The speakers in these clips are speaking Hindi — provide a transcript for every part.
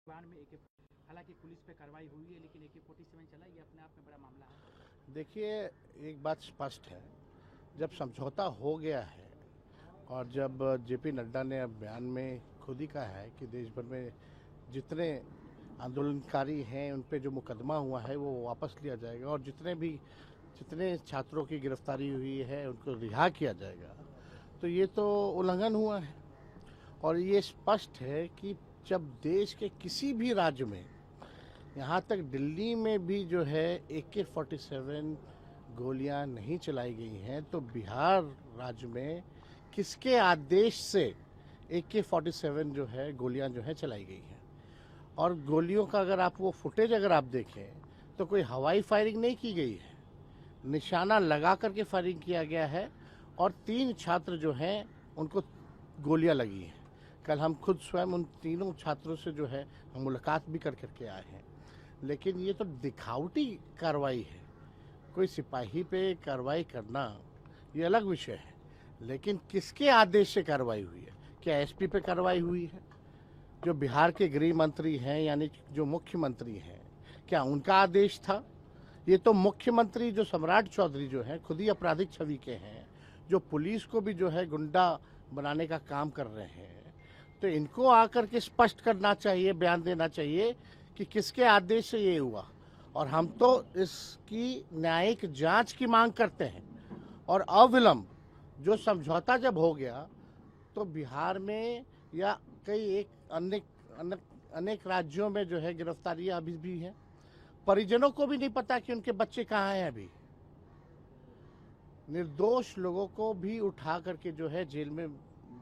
बयान में AK हालांकि पुलिस पे कार्रवाई हुई है लेकिन AK-47 चला, ये अपने आप में बड़ा मामला है। देखिए, एक बात स्पष्ट है, जब समझौता हो गया है और जब जेपी नड्डा ने अब बयान में खुद ही कहा है कि देश भर में जितने आंदोलनकारी हैं उन पे जो मुकदमा हुआ है वो वापस लिया जाएगा और जितने छात्रों की गिरफ्तारी हुई है उनको रिहा किया जाएगा, तो ये तो उल्लंघन हुआ है। और ये स्पष्ट है कि जब देश के किसी भी राज्य में, यहाँ तक दिल्ली में भी जो है AK-47 गोलियां नहीं चलाई गई हैं, तो बिहार राज्य में किसके आदेश से AK-47 जो है गोलियां जो है चलाई गई हैं। और गोलियों का अगर आप वो फुटेज अगर आप देखें तो कोई हवाई फायरिंग नहीं की गई है, निशाना लगा करके फायरिंग किया गया है और 3 छात्र जो हैं उनको गोलियां लगी हैं। कल हम खुद स्वयं उन तीनों छात्रों से जो है हम मुलाकात भी करके आए हैं। लेकिन ये तो दिखावटी कार्रवाई है। कोई सिपाही पे कार्रवाई करना ये अलग विषय है, लेकिन किसके आदेश से कार्रवाई हुई है? क्या SP पे कार्रवाई हुई है? जो बिहार के गृह मंत्री हैं यानी जो मुख्यमंत्री हैं, क्या उनका आदेश था? ये तो मुख्यमंत्री जो सम्राट चौधरी जो है खुद ही आपराधिक छवि के हैं, जो पुलिस को भी जो है गुंडा बनाने का काम कर रहे हैं, तो इनको आकर के स्पष्ट करना चाहिए, बयान देना चाहिए कि किसके आदेश से ये हुआ। और हम तो इसकी न्यायिक जांच की मांग करते हैं और अविलंब जो समझौता जब हो गया तो बिहार में या कई एक अनेक राज्यों में जो है गिरफ्तारियां अभी भी हैं। परिजनों को भी नहीं पता कि उनके बच्चे कहाँ हैं। अभी निर्दोष लोगों को भी उठा करके जो है जेल में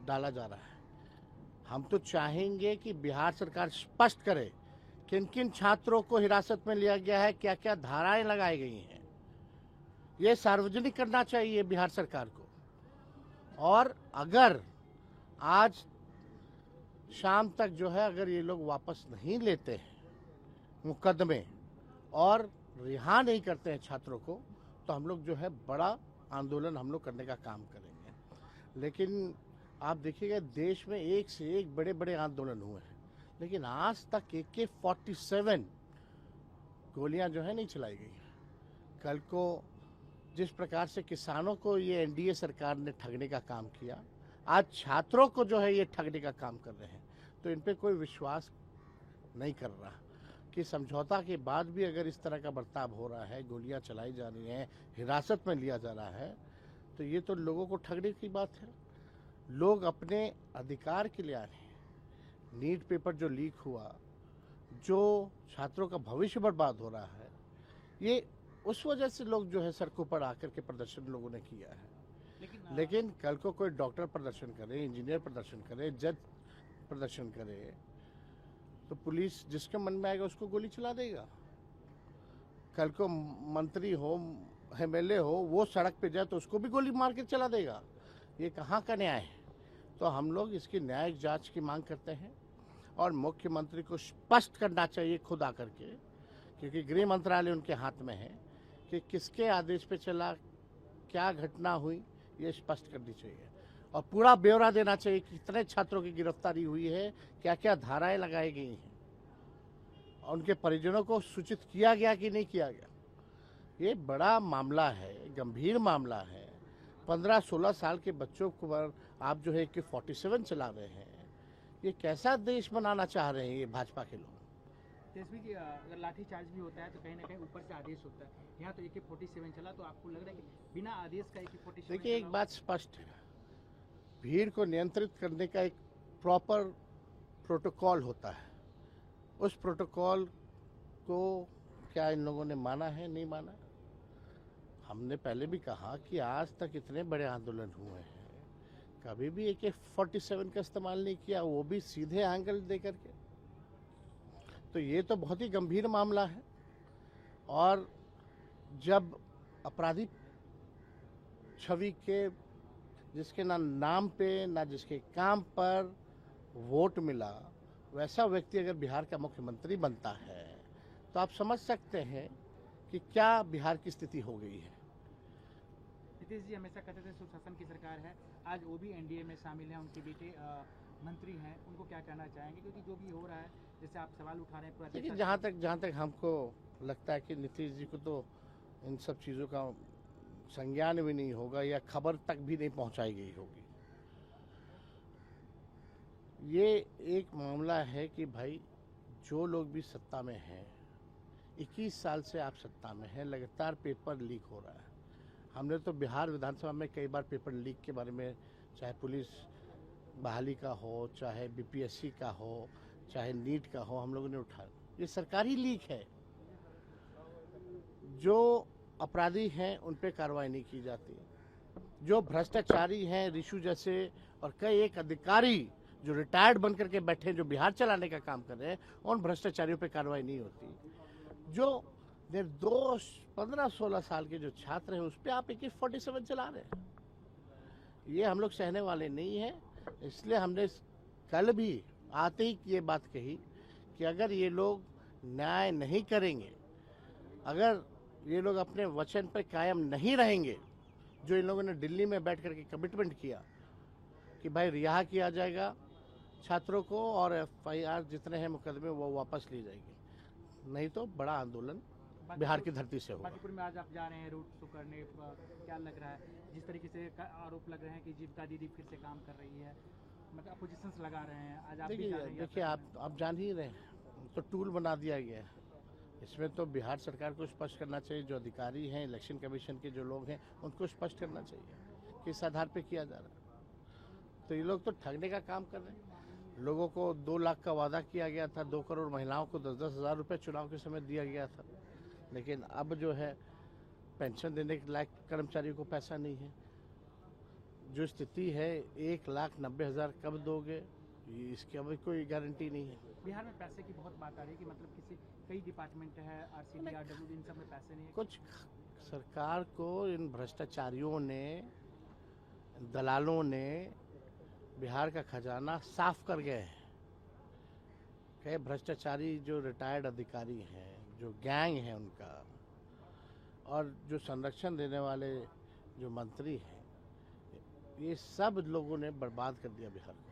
डाला जा रहा है। हम तो चाहेंगे कि बिहार सरकार स्पष्ट करे किन किन छात्रों को हिरासत में लिया गया है, क्या क्या धाराएं लगाई गई हैं, ये सार्वजनिक करना चाहिए बिहार सरकार को। और अगर आज शाम तक जो है अगर ये लोग वापस नहीं लेते हैं मुकदमे और रिहा नहीं करते हैं छात्रों को, तो हम लोग जो है बड़ा आंदोलन हम लोग करने का काम करेंगे। लेकिन आप देखिएगा देश में एक से एक बड़े बड़े आंदोलन हुए हैं, लेकिन आज तक AK-47 गोलियां जो है नहीं चलाई गई। कल को जिस प्रकार से किसानों को ये NDA सरकार ने ठगने का काम किया, आज छात्रों को जो है ये ठगने का काम कर रहे हैं। तो इन पे कोई विश्वास नहीं कर रहा कि समझौता के बाद भी अगर इस तरह का बर्ताव हो रहा है, गोलियां चलाई जा रही हैं, हिरासत में लिया जा रहा है, तो ये तो लोगों को ठगने की बात है। लोग अपने अधिकार के लिए आ रहे हैं। नीट पेपर जो लीक हुआ, जो छात्रों का भविष्य बर्बाद हो रहा है, ये उस वजह से लोग जो है सड़कों पर आकर के प्रदर्शन लोगों ने किया है। लेकिन कल को कोई डॉक्टर प्रदर्शन करे, इंजीनियर प्रदर्शन करे, जज प्रदर्शन करे, तो पुलिस जिसके मन में आएगा उसको गोली चला देगा। कल को मंत्री हो, MLA हो, वो सड़क पे जाए तो उसको भी गोली मार के चला देगा। ये कहाँ का न्याय है? तो हम लोग इसकी न्यायिक जांच की मांग करते हैं और मुख्यमंत्री को स्पष्ट करना चाहिए खुद आकर के, क्योंकि गृह मंत्रालय उनके हाथ में है, कि किसके आदेश पे चला, क्या घटना हुई, ये स्पष्ट करनी चाहिए और पूरा ब्यौरा देना चाहिए कि कितने छात्रों की गिरफ्तारी हुई है, क्या क्या धाराएं लगाई गई हैं और उनके परिजनों को सूचित किया गया कि नहीं किया गया। ये बड़ा मामला है, गंभीर मामला है। 15-16 साल के बच्चों को आप जो है AK-47 चला रहे हैं, ये कैसा देश बनाना चाह रहे हैं ये भाजपा के लोग? तेजस्वी जी, अगर लाठीचार्ज भी होता है तो कहीं ना कहीं ऊपर से आदेश होता है। यहाँ तो AK-47 चला, तो आपको लग रहा है कि बिना आदेश का AK-47? देखिए, एक बात स्पष्ट है, भीड़ को नियंत्रित करने का एक प्रॉपर प्रोटोकॉल होता है। उस प्रोटोकॉल को क्या इन लोगों ने माना है, नहीं माना? हमने पहले भी कहा कि आज तक इतने बड़े आंदोलन हुए हैं, कभी भी AK-47 का इस्तेमाल नहीं किया, वो भी सीधे एंगल दे करके। तो ये तो बहुत ही गंभीर मामला है। और जब अपराधी छवि के, जिसके ना नाम पे ना जिसके काम पर वोट मिला, वैसा व्यक्ति अगर बिहार का मुख्यमंत्री बनता है, तो आप समझ सकते हैं कि क्या बिहार की स्थिति हो गई है। नीतीश जी हमेशा कहते थे सुशासन की सरकार है, आज वो भी NDA में शामिल है, उनके बेटे मंत्री हैं उनको क्या कहना चाहेंगे, क्योंकि जो भी हो रहा है जैसे आप सवाल उठा रहे हैं पूरा देखिए, देश जहाँ तक हमको लगता है कि नीतीश जी को तो इन सब चीज़ों का संज्ञान भी नहीं होगा या खबर तक भी नहीं पहुंचाई गई होगी। ये एक मामला है कि भाई जो लोग भी सत्ता में हैं, 21 साल से आप सत्ता में हैं, लगातार पेपर लीक हो रहा है। हमने तो बिहार विधानसभा में कई बार पेपर लीक के बारे में, चाहे पुलिस बहाली का हो, चाहे बीपीएससी का हो, चाहे नीट का हो, हम लोगों ने उठाया। ये सरकारी लीक है। जो अपराधी हैं उन पे कार्रवाई नहीं की जाती। जो भ्रष्टाचारी हैं, रिशु जैसे और कई एक अधिकारी जो रिटायर्ड बनकर के बैठे, जो बिहार चलाने का काम कर रहे हैं, उन भ्रष्टाचारियों पे कार्रवाई नहीं होती। जो निर्दोष 15-16 साल के जो छात्र हैं उस पर आप AK-47 चला रहे हैं, ये हम लोग सहने वाले नहीं हैं। इसलिए हमने कल भी आते ही ये बात कही कि अगर ये लोग न्याय नहीं करेंगे, अगर ये लोग अपने वचन पर कायम नहीं रहेंगे, जो इन लोगों ने दिल्ली में बैठ करके कमिटमेंट किया कि भाई रिहा किया जाएगा छात्रों को और FIR जितने हैं मुकदमे वो वापस ली जाएगी, नहीं तो बड़ा आंदोलन बिहार की धरती से होगा। बांकीपुर में आज आप जा रहे हैं रोड शो करने, क्या लग रहा है? जिस तरीके से आरोप लग रहे हैं कि जीविका दीदी फिर से काम कर रही है, मतलब अपोजिशंस लगा रहे हैं, आज आप भी जा रहे हैं। देखिए आप जान ही रहे हैं, तो टूल बना दिया गया है। इसमें तो बिहार सरकार को स्पष्ट करना चाहिए, जो अधिकारी हैं, इलेक्शन कमीशन के जो लोग हैं, उनको स्पष्ट करना चाहिए किस आधार पे किया जा रहा है। तो ये लोग तो ठगने का काम कर रहे हैं। लोगों को 2 लाख का वादा किया गया था, 2 करोड़ महिलाओं को 10-10 हज़ार रुपये चुनाव के समय दिया गया था, लेकिन अब जो है पेंशन देने के लायक कर्मचारियों को पैसा नहीं है। जो स्थिति है 1,90,000 कब दोगे, इसकी अभी कोई गारंटी नहीं है। बिहार में पैसे की बहुत बात आ रही है कि मतलब कई डिपार्टमेंट है, RCD, RW, इन सब में पैसे नहीं है। कुछ सरकार को इन भ्रष्टाचारियों ने, दलालों ने बिहार का खजाना साफ कर गए हैं। कई भ्रष्टाचारी जो रिटायर्ड अधिकारी हैं, जो गैंग है उनका, और जो संरक्षण देने वाले जो मंत्री हैं, ये सब लोगों ने बर्बाद कर दिया बिहार को।